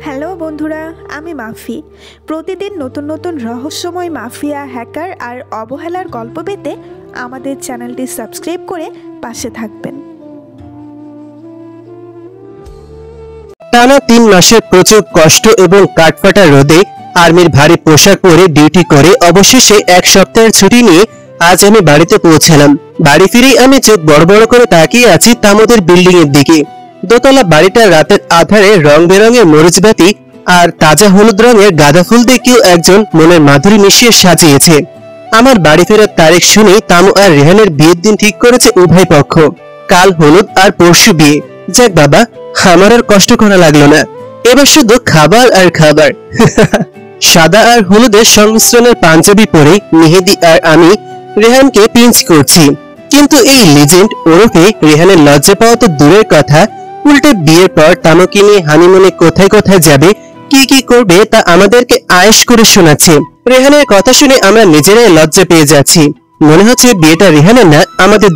Hello বন্ধুরা, আমি মাফি। প্রতিদিন নতুন নতুন রহস্যময় মাফিয়া, হ্যাকার আর অবহেলার গল্প পেতে আমাদের চ্যানেলটি সাবস্ক্রাইব করে পাশে থাকবেন। টানা 3 মাসের প্রচুর কষ্ট এবং কাঠফাটা রোদে আর্মির ভারী পোশাক পরে ডিউটি করে অবশেষে 1 সপ্তাহের ছুটি নিয়ে আজ আমি বাড়িতে পৌঁছালাম। বাড়ি ফিরেই আমি চোখ বড় বড় করে তাকিয়ে আছি তামোদের বিল্ডিং এর দিকে। দোতলা বাড়িটা রাতের আধারে রং বেরঙের মরিচবাতি আর তাজা হলুদ রঙের গাঁদা ফুল দিয়ে কেউ একজন মনের মাধুরী মিশিয়ে সাজিয়েছে। আমার বাড়ি ফেরার তারিখ শুনে তামু আর রেহানের বিয়ের দিন ঠিক করেছে উভয় পক্ষ। কাল হলুদ আর পরশু বিয়ে। যাক বাবা, আমার আর কষ্ট করা লাগলো না। এবার শুধু খাবার আর খাবার। সাদা আর হলুদের সংমিশ্রণের পাঞ্জাবি পরে মেহেদি আর আমি রেহানকে পিঞ্চ করছি। কিন্তু এই লিজেন্ড ওরফে রেহানের লজ্জা পাওয়া তো দূরের কথা, উল্টে বিয়ের পর তামুকে নিয়ে হানিমুনে কোথায় কোথায় যাবে, কি কি করবে তা আমাদেরকে আয়েশ করে শোনাচ্ছে। রেহানের কথা শুনে আমরা নিজেরাই লজ্জা পেয়ে যাচ্ছি। মনে হচ্ছে বিয়েটা রেহানের না, আমাদের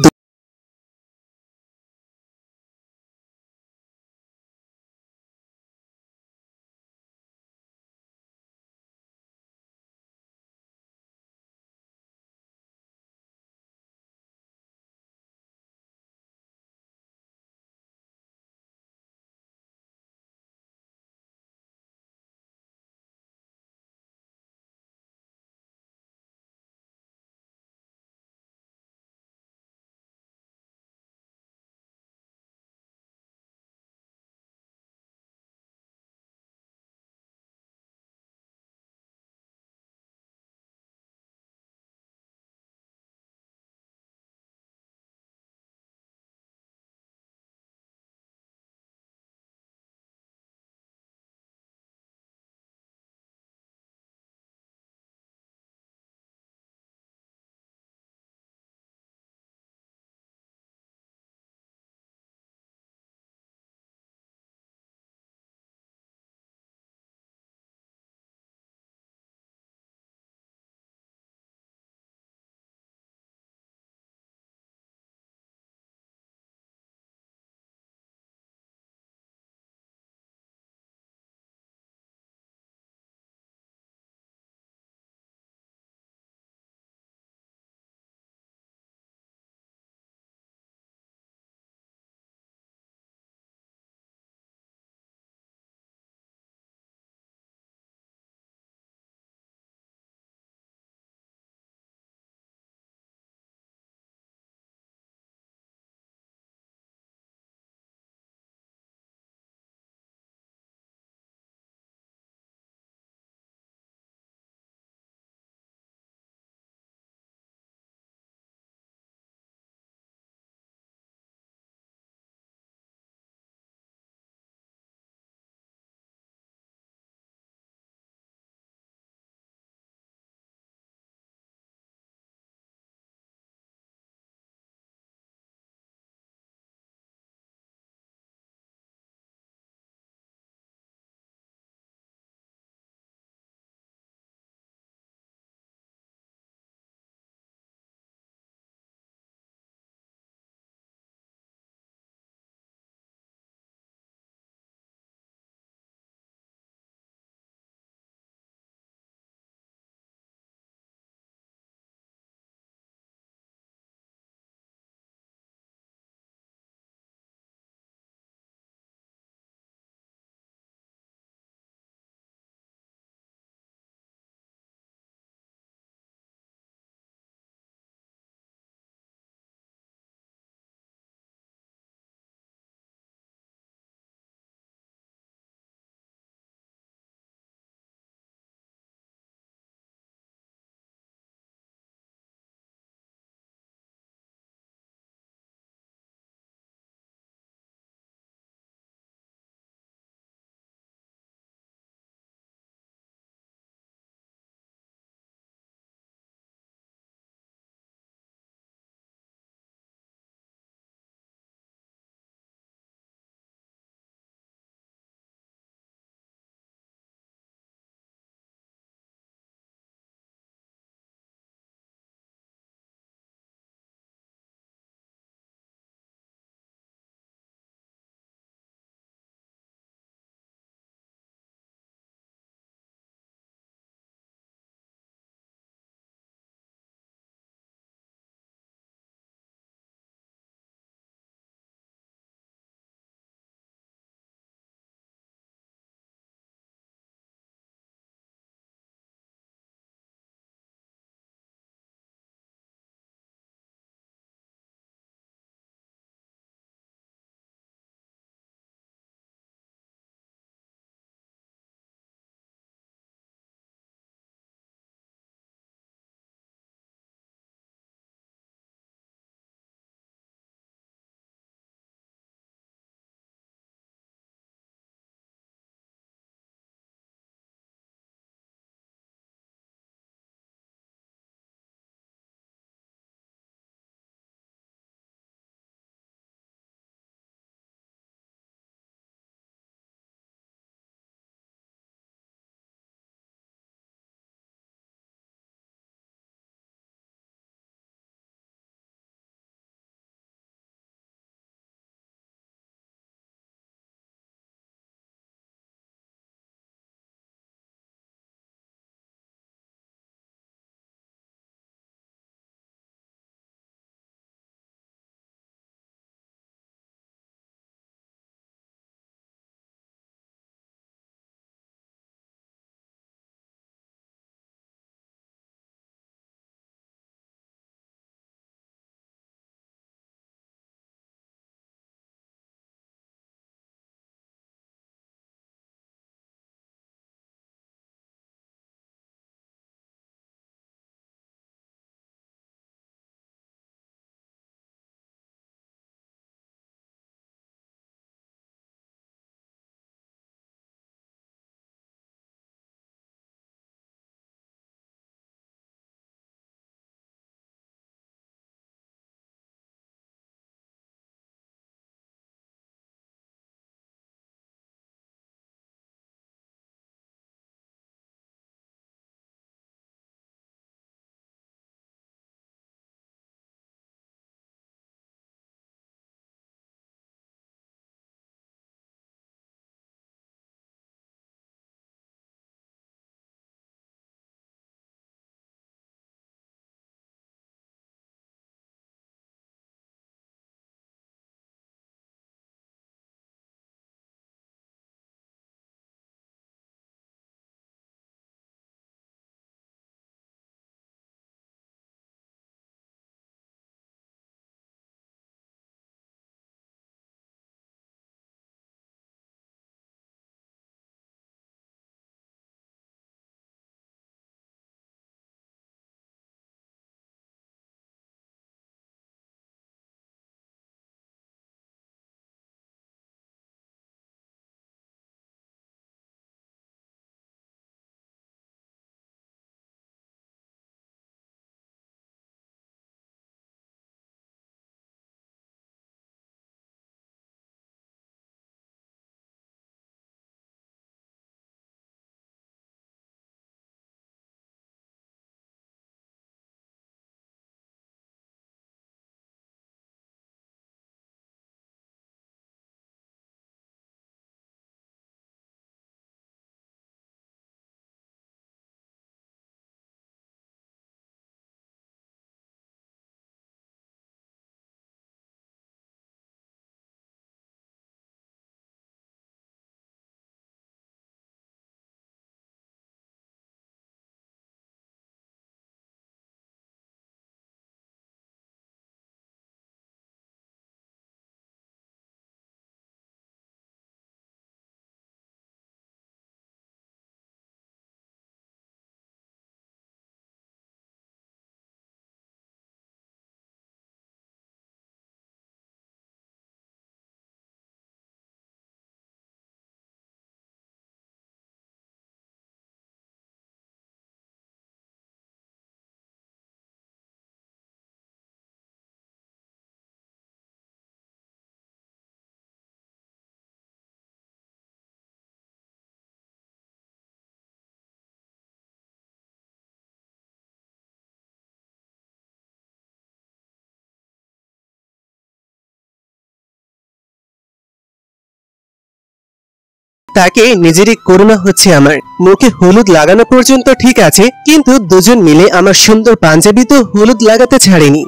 তাকে নিজেরই করুণা হচ্ছে আমার। মুখে হলুদ লাগানো পর্যন্ত ঠিক আছে, কিন্তু দুজন মিলে আমার সুন্দর পাঞ্জাবিতে হলুদ লাগাতে ছাড়েনি।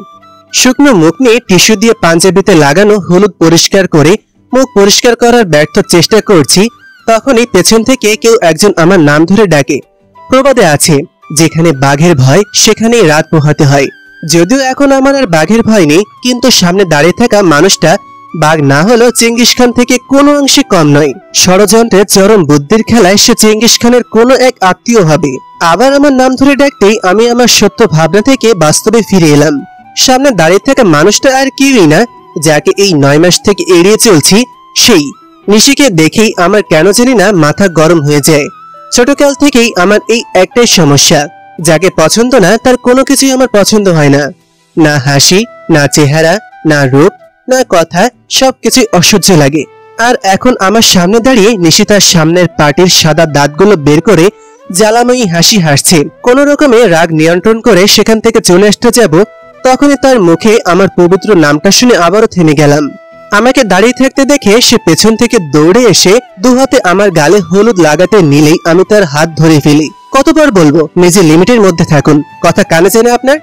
শুকনো মুখ নিয়ে টিস্যু দিয়ে পাঞ্জাবিতে লাগানো হলুদ পরিষ্কার করে মুখ পরিষ্কার করার ব্যর্থ চেষ্টা করছি, তখনই পেছন থেকে কেউ একজন আমার নাম ধরে ডাকে। প্রবাদে আছে, যেখানে বাঘের ভয় সেখানেই রাত পোহাতে হয়। যদিও এখন আমার আর বাঘের ভয় নেই, কিন্তু সামনে দাঁড়িয়ে থাকা মানুষটা বাঘ না হলেও চেঙ্গিস খান থেকে কোনো অংশে কম নয়। ষড়যন্ত্রের চরম বুদ্ধির খেলায় সে চেঙ্গিস খানের কোনো এক আত্মীয় হবে। আবার আমার নাম ধরে ডাকতেই আমি আমার সত্য ভাবনা থেকে বাস্তবে ফিরে এলাম। সামনে দাঁড়িয়ে থাকা মানুষটা আর কেউই না, যাকে এই 9 মাস থেকে এড়িয়ে চলছি সেই নিশিকে দেখেই আমার কেন জানি না মাথা গরম হয়ে যায়। ছোটকাল থেকেই আমার এই একটাই সমস্যা, যাকে পছন্দ না তার কোনো কিছুই আমার পছন্দ হয় না। না হাসি, না চেহারা, না রূপ, না কথা, সবকিছুই অসহ্য লাগে। আর এখন আমার সামনে দাঁড়িয়ে নিশিতার সামনের পাটির সাদা দাঁতগুলো বের করে জ্বালাময়ী হাসি হাসছে। কোনো রকমে রাগ নিয়ন্ত্রণ করে সেখান থেকে চলে আসতে যাব, তখনই তার মুখে আমার পবিত্র নামটা শুনে আবারও থেমে গেলাম। আমাকে দাঁড়িয়ে থাকতে দেখে সে পেছন থেকে দৌড়ে এসে দুহাতে আমার গালে হলুদ লাগাতে নিলেই আমি তার হাত ধরে ফেলি। কতবার বলবো নিজে লিমিটের মধ্যে থাকুন, কথা কানে চেনে আপনার?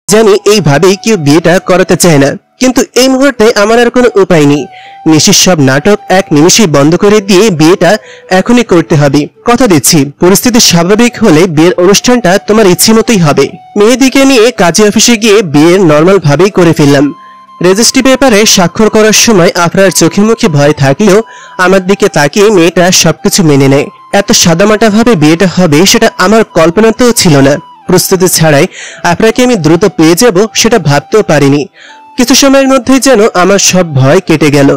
জানি এইভাবেই কেউ বিয়েটা করাতে চায় না, কিন্তু এই মুহূর্তে আমার আর কোনো উপায় নেই। নিশির সব নাটক এক নিমিষেই বন্ধ করে দিয়ে বিয়েটা এখনই করতে হবে। কথা দিচ্ছি, পরিস্থিতি স্বাভাবিক হলে বিয়ের অনুষ্ঠানটা তোমার ইচ্ছে মতোই হবে। মেহেদিকে নিয়ে কাজী অফিসে গিয়ে বিয়ের নর্মাল ভাবেই করে ফেললাম। রেজিস্ট্রি পেপারে স্বাক্ষর করার সময় আফরার চোখে মুখে ভয় থাকলেও আমার দিকে তাকিয়ে মেয়েটা সবকিছু মেনে নেয়। এত সাদামাটা ভাবে বিয়েটা হবে সেটা আমার কল্পনাতেও ছিল না। প্রস্তুতি ছাড়াই আফরাকে আমি দ্রুত পেয়ে যাব সেটা ভাবতেও পারিনি। কিছু সময়ের মধ্যেই যেন আমার সব ভয় কেটে গেল।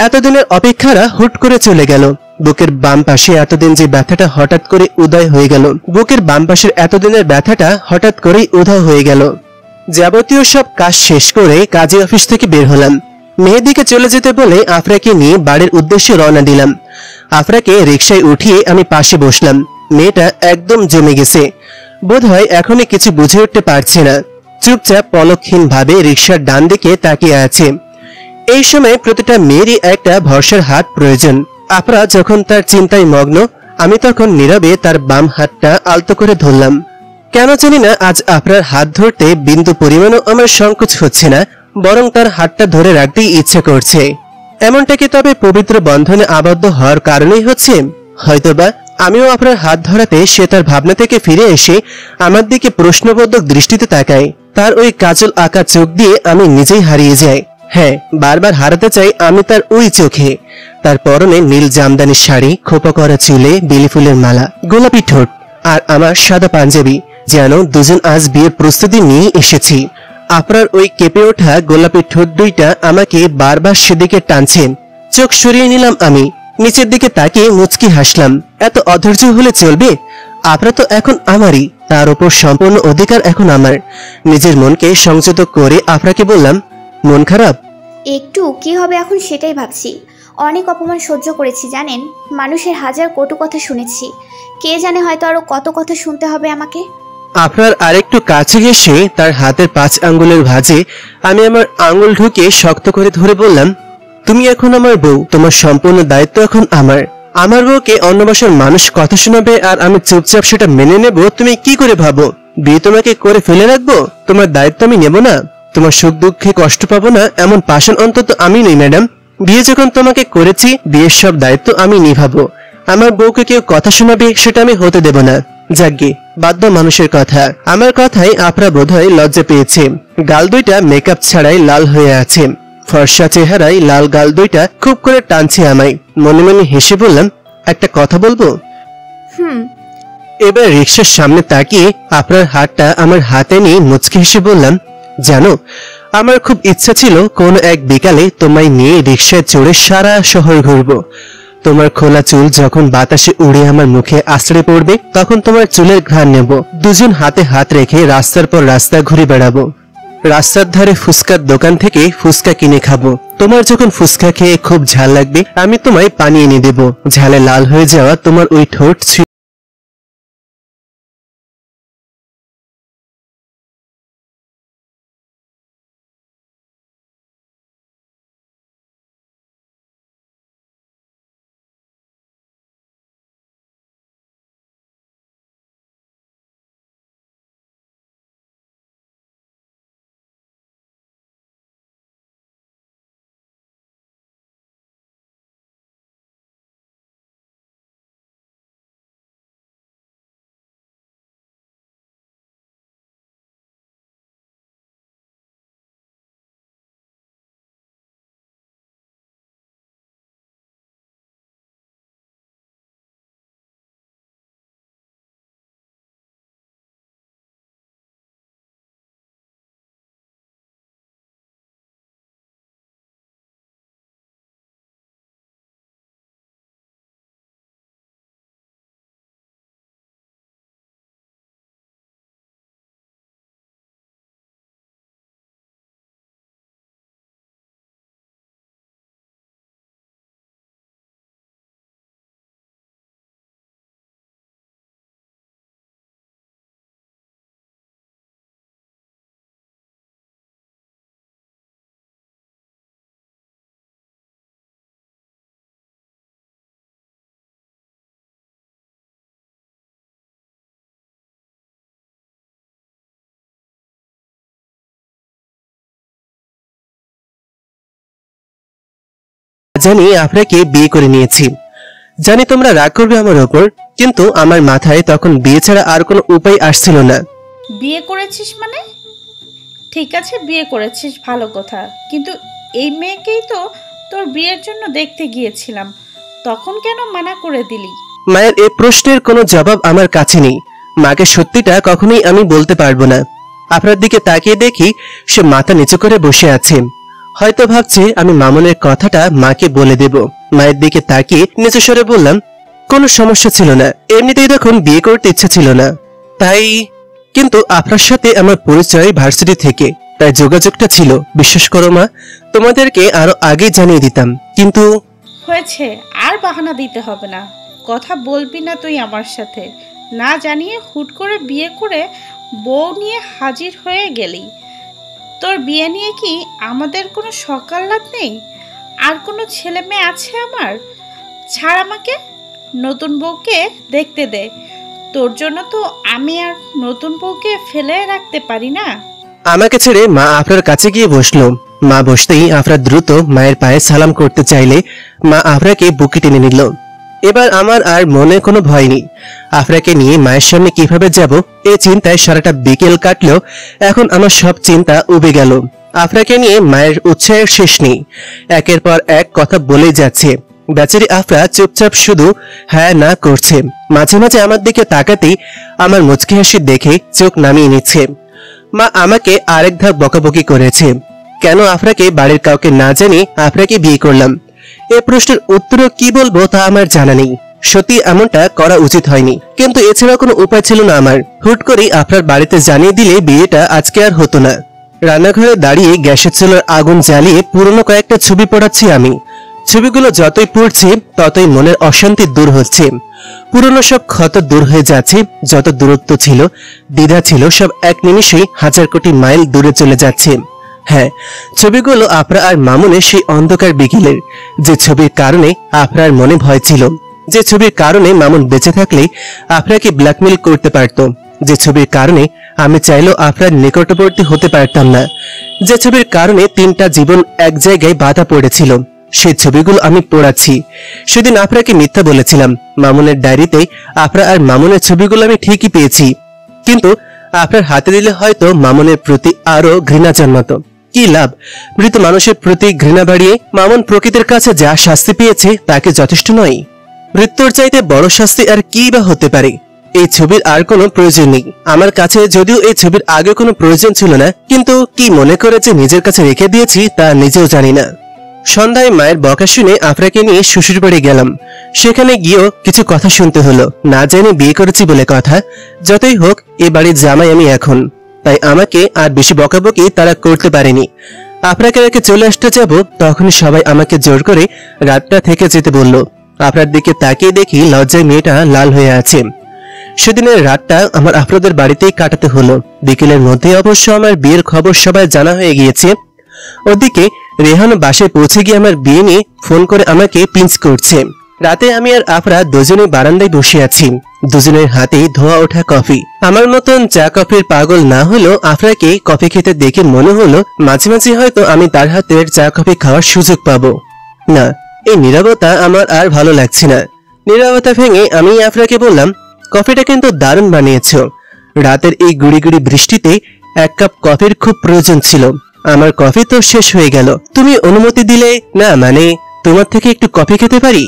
এতদিনের অপেক্ষারা হুট করে চলে গেল। বুকের বাম পাশে এতদিন যে ব্যথাটা হঠাৎ করে উদয় হয়ে গেল। বুকের বাম পাশের এতদিনের ব্যথাটা হঠাৎ করেই উধাও হয়ে গেল। যাবতীয় সব কাজ শেষ করে কাজী অফিস থেকে বের হলাম। মেহেদিকে চলে যেতে বলে আফরাকে নিয়ে বাড়ির উদ্দেশ্যে রওনা দিলাম। আফরাকে রিকশায় উঠিয়ে আমি পাশে বসলাম। মেয়েটা একদম জমে গেছে, বোধহয় এখনই কিছু বুঝে উঠতে পারছে না। চুপচাপ পলকহীন ভাবে রিকশার ডান দিকে তাকিয়ে আছে। এই সময় প্রতিটা মেয়েরই একটা ভরসার হাত প্রয়োজন। আফরা যখন তার চিন্তায় মগ্ন, আমি তখন নীরবে তার বাম হাতটা আলতো করে ধরলাম। কেন জানি না আজ আফরার হাত ধরতে বিন্দু পরিমাণও আমার সংকোচ হচ্ছে না, বরং তার হাতটা ধরে রাখতেই ইচ্ছে করছে। এমনটা কি তবে পবিত্র বন্ধনে আবদ্ধ হওয়ার কারণেই হচ্ছে? হয়তোবা আমিও আপনার হাত ধরাতে সে তার ভাবনা থেকে ফিরে এসে আমার দিকে প্রশ্নবোধক দৃষ্টিতে তাকায়। তার ওই কাজল আঁকা চোখ দিয়ে আমি নিজেই হারিয়ে যাই। হ্যাঁ, বারবার হারাতে চাই আমি তার ওই চোখে। তার পরনে নীল জামদানি শাড়ি, খোপা করা চুলে বেলি ফুলের মালা, গোলাপি ঠোঁট, আর আমার সাদা পাঞ্জাবি, যেন দুজন আজ বিয়ের প্রস্তুতি নিয়ে এসেছি। আপনার ওই কেঁপে ওঠা গোলাপি ঠোঁট দুইটা আমাকে বারবার সেদিকে টানছে। চোখ সরিয়ে নিলাম আমি, নিচের দিকে তাকিয়ে মুচকি হাসলাম। এত অধৈর্য হলে চলবে? আপনার তো এখন আমারই, তার উপর সম্পূর্ণ অধিকার এখন আমার। নিজের মনকে সংযত করে আপনাকে বললাম, মন খারাপ? একটু কি হবে এখন সেটাই ভাবছি। অনেক অপমান সহ্য করেছি জানেন, মানুষের হাজার কটু কথা শুনেছি। কে জানে হয়তো আরো কত কথা শুনতে হবে আমাকে। আপনার আরেকটু কাছে এসে তার হাতের 5 আঙ্গুলের ভাঁজে আমি আমার আঙ্গুল ঢুকে শক্ত করে ধরে বললাম, তুমি এখন আমার বউ, তোমার সম্পূর্ণ দায়িত্ব এখন আমার। আমার বউকে অন্য বাসার মানুষ কথা শোনাবে আর আমি চুপচাপ সেটা মেনে নেব, তুমি কি করে ভাবো? বিয়ে তোমাকে করে ফেলে রাখবো? তোমার দায়িত্ব আমি নেব না? তোমার সুখ দুঃখে কষ্ট পাবো না এমন পাষাণ অন্তত আমি নই ম্যাডাম। বিয়ে যখন তোমাকে করেছি, বিয়ের সব দায়িত্ব আমি নিভাবো। আমার বউকে কেউ কথা শোনাবে সেটা আমি হতে দেব না। যাগ্গে, বাধ্য মানুষের কথা। আমার কথাই আপরা বোধহয় লজ্জা পেয়েছে। গাল দুইটা মেকআপ ছাড়াই লাল হয়ে আছে। ফর্সা চেহারায় লাল গাল দুইটা খুব করে টানছে আমায়। মনে মনে হেসে বললাম, একটা কথা বলবো? হুম। এবার রিকশার সামনে তাকিয়ে আপনার হাতটা আমার হাতে নিয়ে মুচকি হেসে বললাম, জানো, আমার খুব ইচ্ছা ছিল কোন এক বিকালে তোমায় নিয়ে রিকশায় চড়ে সারা শহর ঘুরবো। তোমার খোলা চুল যখন বাতাসে উড়ে আমার মুখে আছড়ে পড়বে, তখন তোমার চুলের ঘ্রাণ নেব। দুজন হাতে হাত রেখে রাস্তার পর রাস্তা ঘুরে বেড়াবো। রাস্তার ধারে ফুচকার দোকান থেকে ফুচকা কিনে খাবো। তোমার যখন ফুচকা খেয়ে খুব ঝাল লাগবে, আমি তোমায় পানি এনে দেবো। ঝালে লাল হয়ে যাওয়া তোমার ওই ঠোঁট জানি আপনাকে বিয়ে করে নিয়েছি। জানি তোমরা রাগ করবে আমার ওপর, কিন্তু আমার মাথায় তখন বিয়ে ছাড়া আর কোনো উপায় আসছিল না। বিয়ে করেছিস মানে? ঠিক আছে, বিয়ে করেছিস, ভালো কথা, কিন্তু এই মেয়েকেই তো তোর বিয়ের জন্য দেখতে গিয়েছিলাম, তখন কেন মানা করে দিলি? মায়ের এই প্রশ্নের কোনো জবাব আমার কাছে নেই। মাকে সত্যিটা কখনোই আমি বলতে পারবো না। আপনার দিকে তাকিয়ে দেখি সে মাথা নিচু করে বসে আছে, হয়তো ভাবছে আমি মামুনের কথাটা মাকে বলে দেব। মায়ের দিকে তাকিয়ে নিচু স্বরে বললাম, কোনো সমস্যা ছিল না, এমনিতেই তখন বিয়ে করতে ইচ্ছে ছিল না, তাই। কিন্তু আপনার সাথে আমার পরিচয় ভার্সিটি থেকে, তাই যোগাযোগটা ছিল। বিশ্বাস করো মা, তোমাদেরকে আরো আগে জানিয়ে দিতাম, কিন্তু। হয়েছে, আর বাহানা দিতে হবে না। কথা বলবি না তুই আমার সাথে, না জানিয়ে হুট করে বিয়ে করে বউ নিয়ে হাজির হয়ে গেলি। তোর বিয়ে নিয়ে কি আমাদের কোনো সকাল্লাদ নেই? আর কোনো ছেলে মেয়ে আছে আমার? ছাড় আমাকে, নতুন বউকে দেখতে দে। তোর জন্য তো আমি আর নতুন বউকে ফেলে রাখতে পারি না। আমাকে ছেড়ে মা আপনার কাছে গিয়ে বসলো। মা বসতেই আফরা দ্রুত মায়ের পায়ে সালাম করতে চাইলে মা আফরাকে বুকে টেনে নিল। এবার আমার আর মনে কোনো ভয় নেই। আফরাকে নিয়ে মায়ের সামনে কিভাবে যাব এই চিন্তায় সারাটা বিকেল কাটলেও এখন আমার সব চিন্তা উবে গেল। আফরাকে নিয়ে মায়ের উৎসাহের শেষ নেই। একের পর এক কথা বলেই যাচ্ছে। বেচারি আফরা চুপচাপ শুধু হ্যাঁ না করছে। মাঝে মাঝে আমার দিকে তাকাতেই আমার মুচকি হাসি দেখে চোখ নামিয়ে নিচ্ছে। মা আমাকে আরেক ধাপ বকাবকি করেছে, কেন আফরাকে বাড়ির কাউকে না জানিয়ে আফরাকে বিয়ে করলাম। এ প্রশ্নের উত্তরও কি বলবো তা আমার জানা নেই। সত্যি এমনটা করা উচিত হয়নি, কিন্তু এছাড়া কোনো উপায় ছিল না আমার। হুট করে আপনার বাড়িতে জানিয়ে দিলে বিয়েটা আজকে আর হতো না। রান্নাঘরে দাঁড়িয়ে গ্যাসের চুলার আগুন জ্বালিয়ে পুরনো কয়েকটা ছবি পড়াচ্ছি আমি। ছবিগুলো যতই পড়ছে ততই মনের অশান্তি দূর হচ্ছে। পুরনো সব ক্ষত দূর হয়ে যাচ্ছে। যত দূরত্ব ছিল, দ্বিধা ছিল, সব এক নিমিষেই 1000 কোটি মাইল দূরে চলে যাচ্ছে। হ্যাঁ, ছবিগুলো আপরা আর মামুনের সেই অন্ধকার বিকেলের, যে ছবির কারণে আপনার মনে ভয় ছিল, যে ছবির কারণে মামুন বেঁচে থাকলে আপনাকে ব্ল্যাকমেল করতে পারত, যে ছবির কারণে আমি চাইলেও আপনার নিকটবর্তী হতে পারতাম না, যে ছবির কারণে 3টা জীবন এক জায়গায় বাধা পড়েছিল, সেই ছবিগুলো আমি পড়াচ্ছি। সেদিন আপনাকে মিথ্যা বলেছিলাম। মামুনের ডায়েরিতে আপরা আর মামুনের ছবিগুলো আমি ঠিকই পেয়েছি, কিন্তু আপনার হাতে দিলে হয়তো মামুনের প্রতি আরো ঘৃণা জন্মাতো। কি লাভ? মৃত মানুষের প্রতি ঘৃণা বাড়িয়ে মামুন প্রকৃতির কাছে যা শাস্তি পেয়েছে তাকে যথেষ্ট নয়? মৃত্যুর চাইতে বড় শাস্তি আর কি বা হতে পারে? এই ছবির আর কোনো প্রয়োজন নেই আমার কাছে। যদিও এই ছবির আগে কোনো প্রয়োজন ছিল না, কিন্তু কি মনে করে যে নিজের কাছে রেখে দিয়েছি তা নিজেও জানি না। সন্ধ্যায় মায়ের বকা শুনে আফরাকে নিয়ে শ্বশুর বাড়ি গেলাম। সেখানে গিয়েও কিছু কথা শুনতে হলো। না জেনে বিয়ে করেছি বলে কথা। যতই হোক, এ বাড়ির জামাই আমি এখন, তাই আমাকে আর বেশি বকাবকি তারা করতে পারেনি। আফরাকে রেখে চলে আসতে যাব, তখনই সবাই আমাকে জোর করে রাতটা থেকে যেতে বলল। আফরার দিকে তাকিয়ে দেখি লজ্জায় মেয়েটা লাল হয়ে আছে। সেদিনের রাতটা আমার আফরাদের বাড়িতেই কাটাতে হলো। বিকেলের মধ্যে অবশ্য আমার বিয়ের খবর সবাই জানা হয়ে গিয়েছে। ওদিকে রেহান বাসায় পৌঁছে গিয়ে আমার বিয়ে নিয়ে ফোন করে আমাকে পিঞ্চ করছে। রাতে আমি আর আফরা দুজনেই বারান্দায় বসে আছি, দুজনের হাতেই ধোয়া ওঠা কফি। আমার মতন চা কফির পাগল না হলেও আফরাকে কফি খেতে দেখে মনে হলো মাঝে মাঝে হয়তো আমি তার হাতের চা কফি খাওয়ার সুযোগ পাবো। না, এই নীরবতা আমার আর ভালো লাগছে না। নীরবতা ভেঙে আমি আফরাকে বললাম, কফিটা কিন্তু দারুণ বানিয়েছো। রাতের এই গুড়ি গুড়ি বৃষ্টিতে 1 কাপ কফির খুব প্রয়োজন ছিল। আমার কফি তো শেষ হয়ে গেল, তুমি অনুমতি দিলে না, মানে তোমার থেকে একটু কফি খেতে পারি?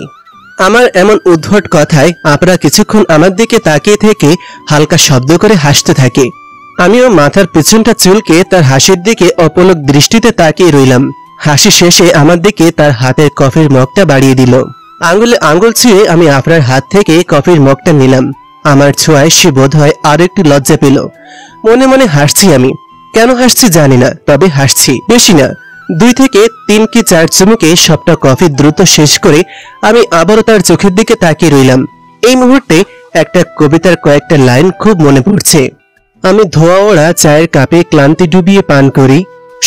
আমার এমন উদ্ভট কথায় আপনারা কিছুক্ষণ আমার দিকে তাকিয়ে থেকে হালকা শব্দ করে হাসতে থাকে। আমিও মাথার পেছনটা চুলকে তার হাসির দিকে অপলক দৃষ্টিতে তাকিয়ে রইলাম। হাসি শেষে আমার দিকে তার হাতের কফির মগটা বাড়িয়ে দিল। আঙ্গুলে আঙ্গুল ছুঁয়ে আমি আপনার হাত থেকে কফির মগটা নিলাম। আমার ছোঁয়ায় সে বোধহয় আর একটু লজ্জা পেল। মনে মনে হাসছি আমি। কেন হাসছি জানি না, তবে হাসছি। বেশি না, 2 থেকে 3 কি 4 চুমুকে সবটা কফি দ্রুত শেষ করে আমি আবারও তার চোখের দিকে তাকিয়ে রইলাম। এই মুহূর্তে একটা কবিতার কয়েকটা লাইন খুব মনে পড়ছে। আমি ধোয়া ওড়া চায়ের কাপে ক্লান্তি ডুবিয়ে পান করি,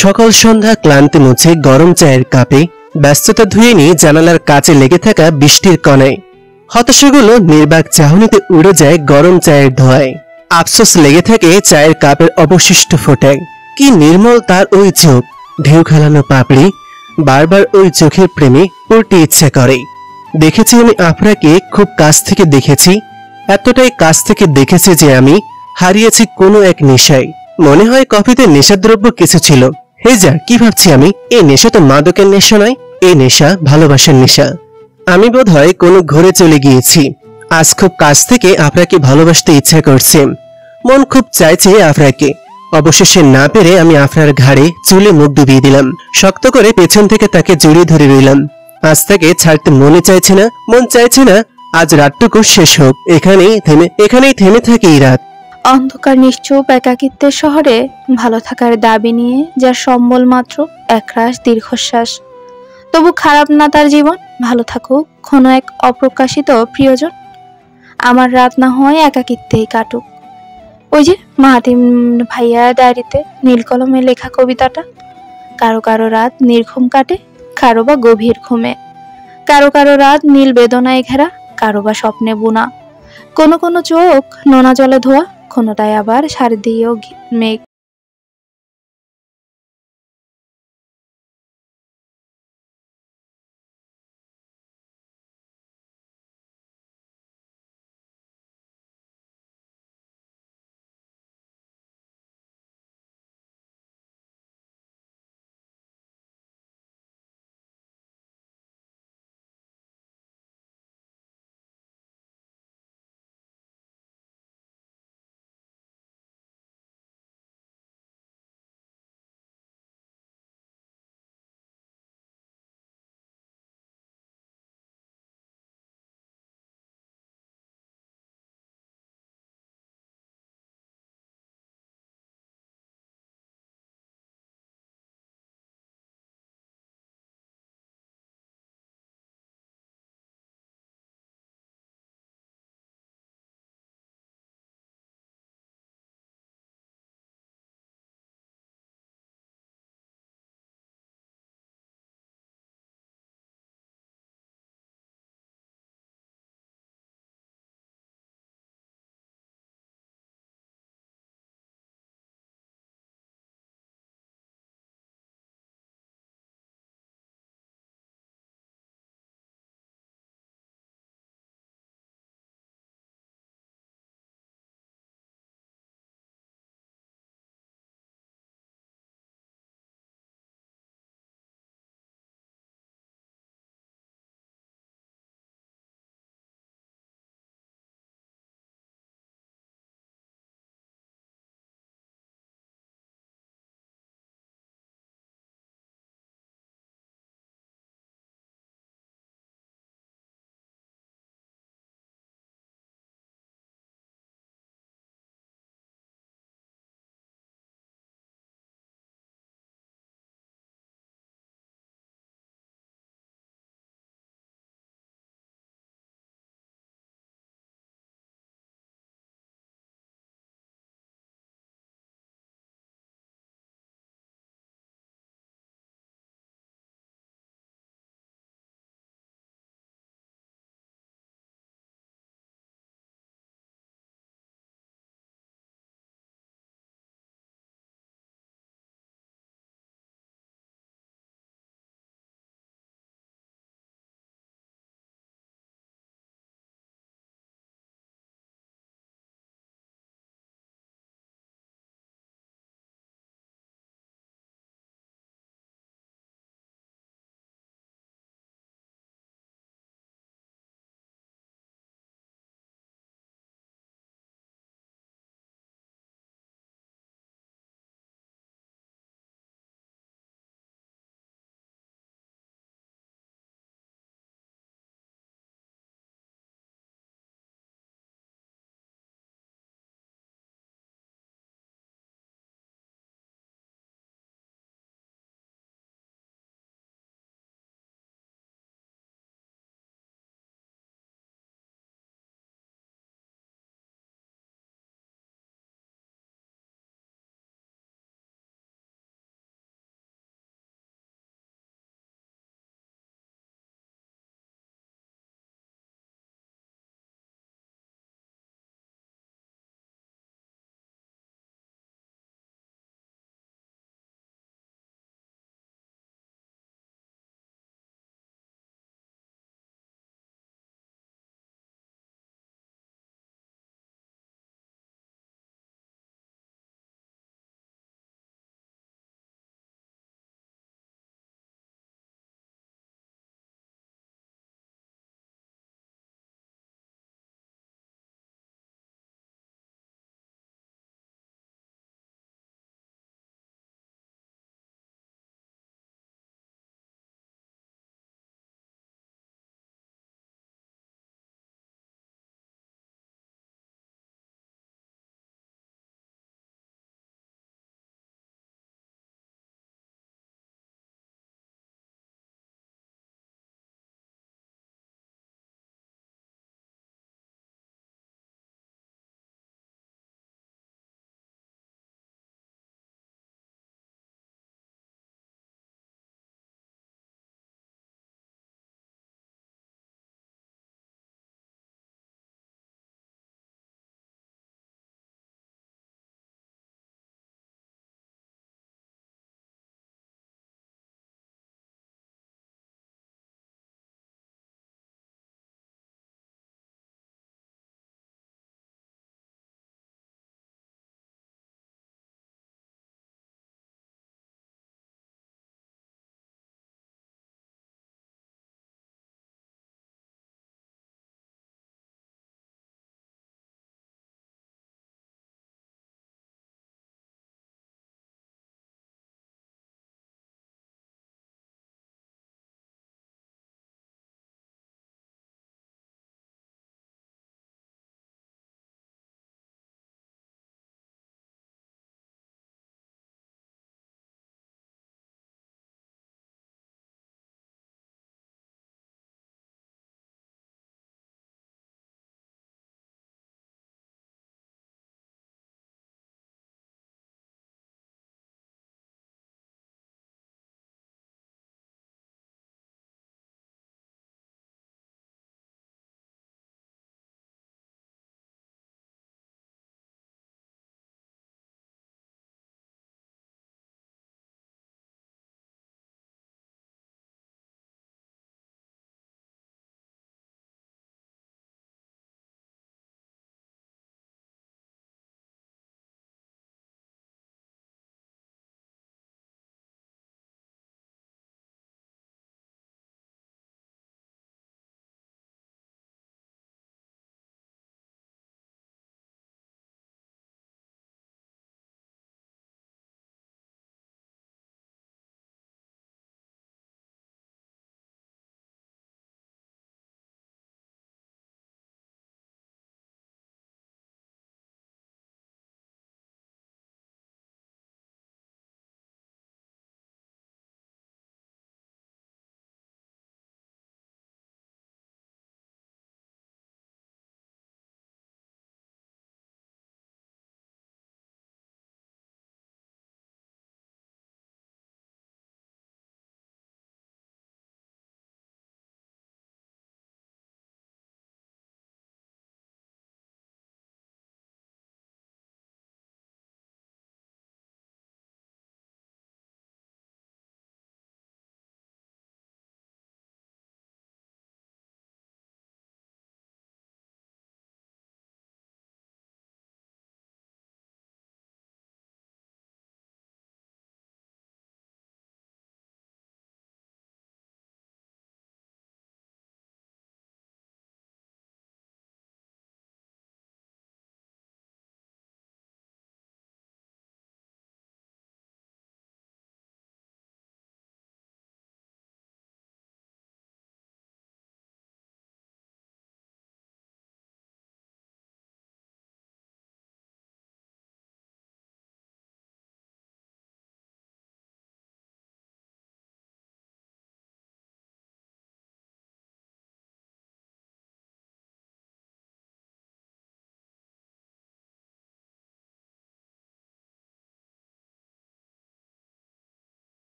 সকাল সন্ধ্যা ক্লান্তি মুছে গরম চায়ের কাপে, ব্যস্ততা ধুয়ে নিয়ে জানালার কাছে লেগে থাকা বৃষ্টির কণায়, হতাশাগুলো নির্বাক চাহনিতে উড়ে যায় গরম চায়ের ধোঁয়ায়, আফসোস লেগে থাকে চায়ের কাপের অবশিষ্ট ফোঁটায়। কি নির্মল তার ওই চোখ, ঢেউ খেলানো পাপড়ি, বারবার ওই চোখের প্রেমে পড়তে ইচ্ছে করে। দেখেছি আমি আফরাকে খুব কাছ থেকে দেখেছি, এতটাই কাছ থেকে দেখেছি যে আমি হারিয়েছি কোনো এক নেশায়। মনে হয় কফিতে নেশাদ্রব্য কিছু ছিল। হে যা, কি ভাবছি আমি? এই নেশা তো মাদকের নেশা নয়, এই নেশা ভালোবাসার নেশা। আমি বোধহয় কোনো ঘরে চলে গিয়েছি। আজ খুব কাছ থেকে আফরাকে ভালোবাসতে ইচ্ছা করছে, মন খুব চাইছে আফরাকে। অবশেষে না পেরে আমি আফরার ঘাড়ে চুলে মুখ ডুবিয়ে দিলাম, শক্ত করে পেছন থেকে তাকে জড়িয়ে ধরে রইলাম। আজ তাকে ছাড়তে মন চাইছে না। আজ রাতটুকু শেষ হোক, এখানেই থেমে থাকে এই রাত। অন্ধকার নিশ্চুপ একাকিত্বের শহরে ভালো থাকার দাবি নিয়ে যার সম্বল মাত্র একরাশ দীর্ঘশ্বাস। তবু খারাপ না তার জীবন, ভালো থাকুক কোনো এক অপ্রকাশিত প্রিয়জন। আমার রাত না হয় একাকিত্বেই কাটুক। ওই যে মাহাতিম ভাইয়া ডায়েরিতে নীল কলমে লেখা কবিতাটা, কারো কারো রাত নির্ঘুম কাটে, কারো বা গভীর ঘুমে, কারো কারো রাত নীল বেদনায় ঘেরা, কারো বা স্বপ্নে বুনা। কোনো কোনো চোখ নোনা জলে ধোয়া, কোনোটায় আবার শারদীয় মেঘ।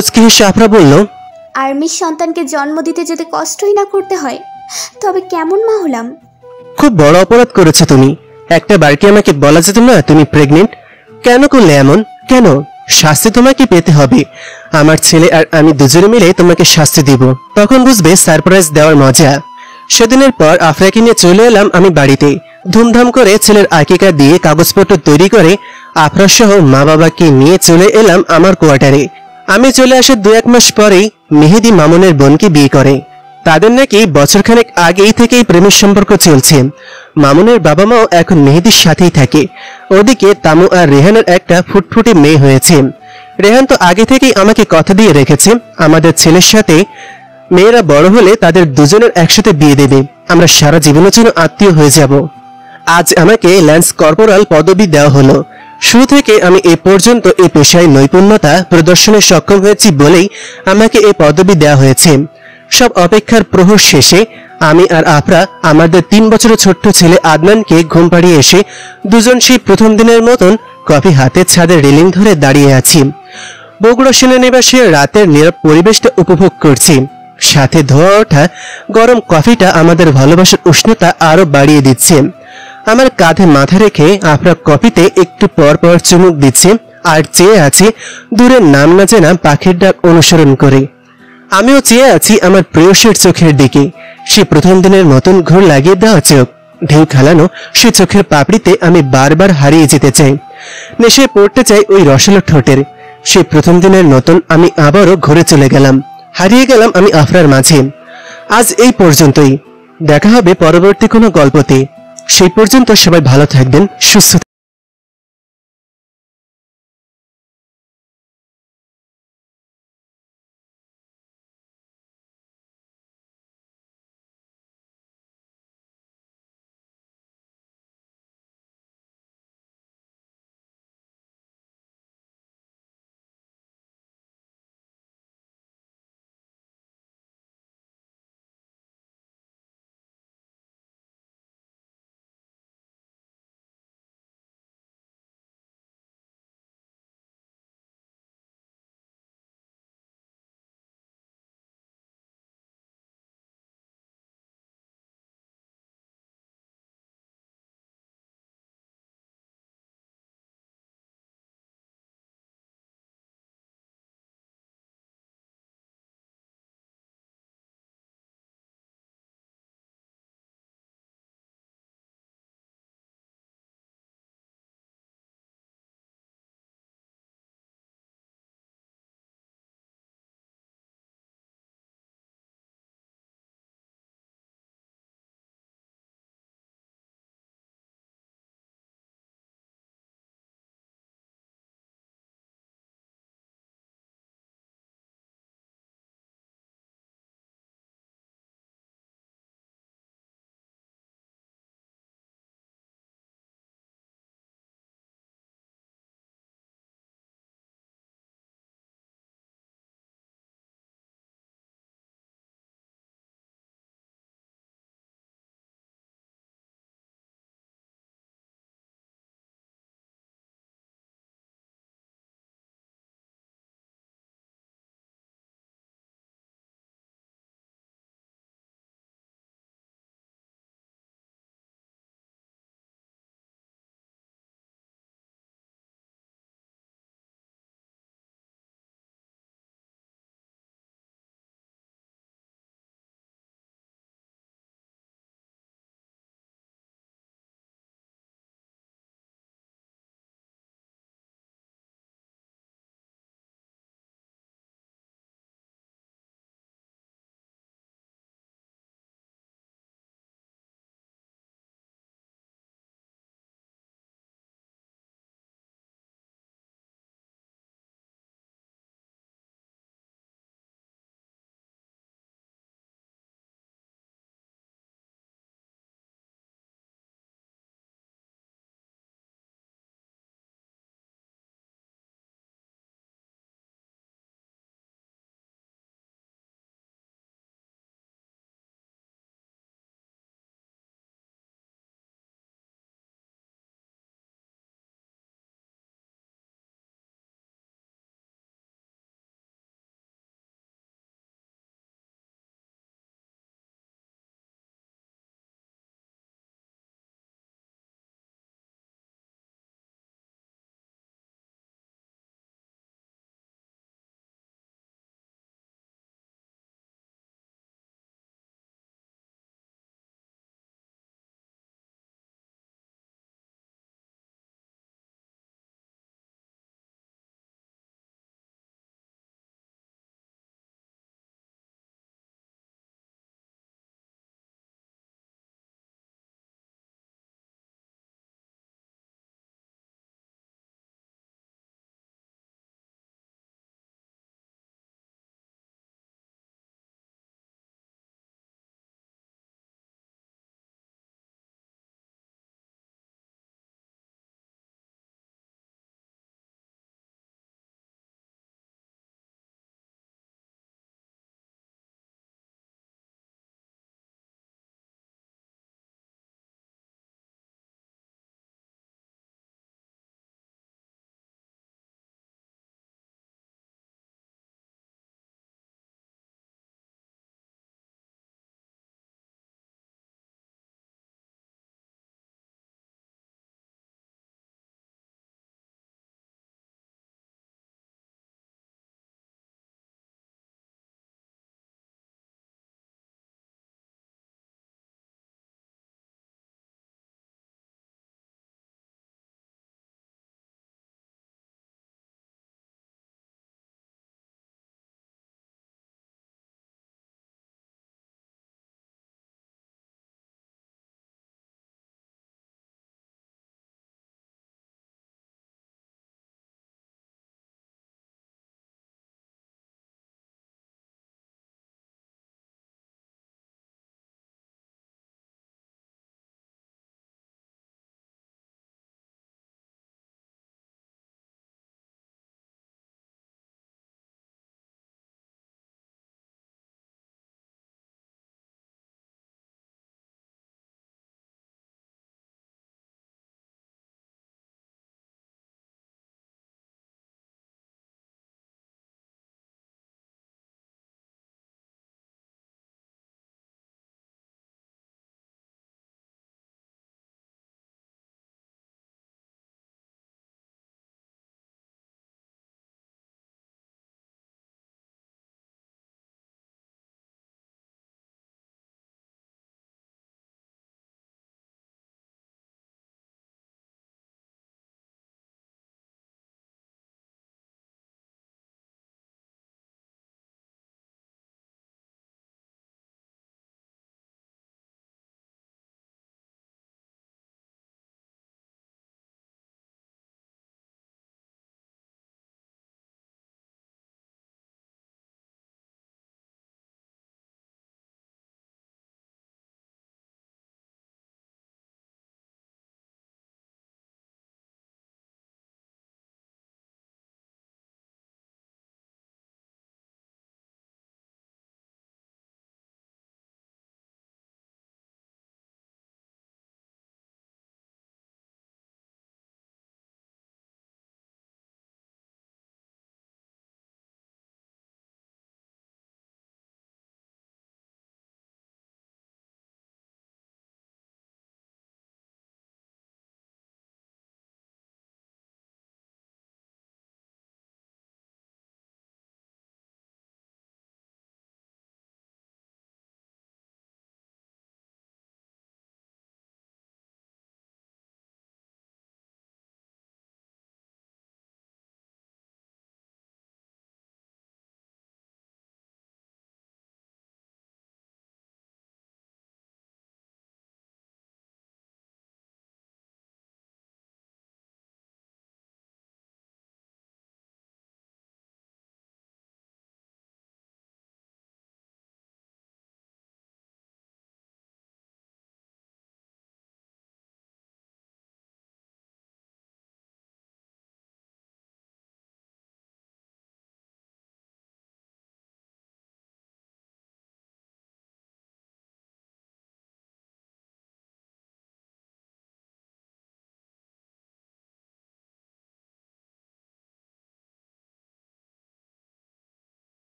মুচকি হেসে আফরা বলল, আর্মির সন্তানকে জন্ম দিতে যদি কষ্টই না করতে হয় তবে কেমন মা হলাম? খুব বড় অপরাধ করেছো তুমি। একটা বার কি আমাকে বলা যেত না তুমি প্রেগনেন্ট? কেন করলে এমন? কেন? শাস্তি তোমাকে পেতে হবে। আমার ছেলে আর আমি দুজনে মিলে তোমাকে শাস্তি দিব, তখন বুঝবে সারপ্রাইজ দেওয়ার মজা। সেদিনের পর আফরাকে নিয়ে চলে এলাম আমি বাড়িতে। ধুমধাম করে ছেলের আকিকা দিয়ে কাগজপত্র তৈরি করে আফরা সহ মা বাবাকে নিয়ে চলে এলাম আমার কোয়ার্টারে। আমি চলে আসে 2-1 মাস পরেই মেহেদি মামুনের বোনকে বিয়ে করে। তাদের নাকি বছরখানেক আগেই থেকেই প্রেমের সম্পর্ক চলছে। মামুনের বাবা মাও এখন মেহেদির সাথেই থাকে। ওদিকে তামু আর রেহানের একটা ফুটফুটে মেয়ে হয়েছে। রেহান তো আগে থেকেই আমাকে কথা দিয়ে রেখেছে, আমাদের ছেলের সাথে মেয়েরা বড় হলে তাদের দুজনের একসাথে বিয়ে দেবে, আমরা সারা জীবনের জন্য আত্মীয় হয়ে যাব। আজ আমাকে ল্যান্স কর্পোরাল পদবি দেওয়া হলো। শুরু থেকে আমি এ পর্যন্ত এই পেশায় নৈপুণ্যতা প্রদর্শনে সক্ষম হয়েছি বলেই আমাকে এই পদবি দেওয়া হয়েছে। সব অপেক্ষার প্রহর শেষে আমি আর আফরা আমাদের 3 বছরের ছোট্ট ছেলে আদনানকে ঘুম পাড়িয়ে এসে দুজন সেই প্রথম দিনের মতন কফি হাতে ছাদের রেলিং ধরে দাঁড়িয়ে আছি। বগুড়া সেনানিবাসে রাতের নীরব পরিবেশটা উপভোগ করছি। সাথে ধোয়া ওঠা গরম কফিটা আমাদের ভালোবাসার উষ্ণতা আরো বাড়িয়ে দিচ্ছে। আমার কাঁধে মাথা রেখে আফরা কফিতে একটু পর পর চুমুক দিচ্ছে আর চেয়ে আছে দূরের নাম না জানা পাখির ডাক অনুসরণ করে। আমিও চেয়ে আছি আমার প্রেয়সীর চোখের দিকে। সে প্রথম দিনের মতন ঘোর লাগিয়ে দেওয়া চোখ, ঢেউ খেলানো সে চোখের পাপড়িতে আমি বারবার হারিয়ে যেতে চাই। নেশায় পড়তে চাই ওই রসালো ঠোঁটের। সে প্রথম দিনের মতন আমি আবারও ঘুরে চলে গেলাম, হারিয়ে গেলাম আমি আফরার মাঝে। আজ এই পর্যন্তই, দেখা হবে পরবর্তী কোনো গল্পতে। সেই পর্যন্ত সবাই ভালো থাকবেন, সুস্থ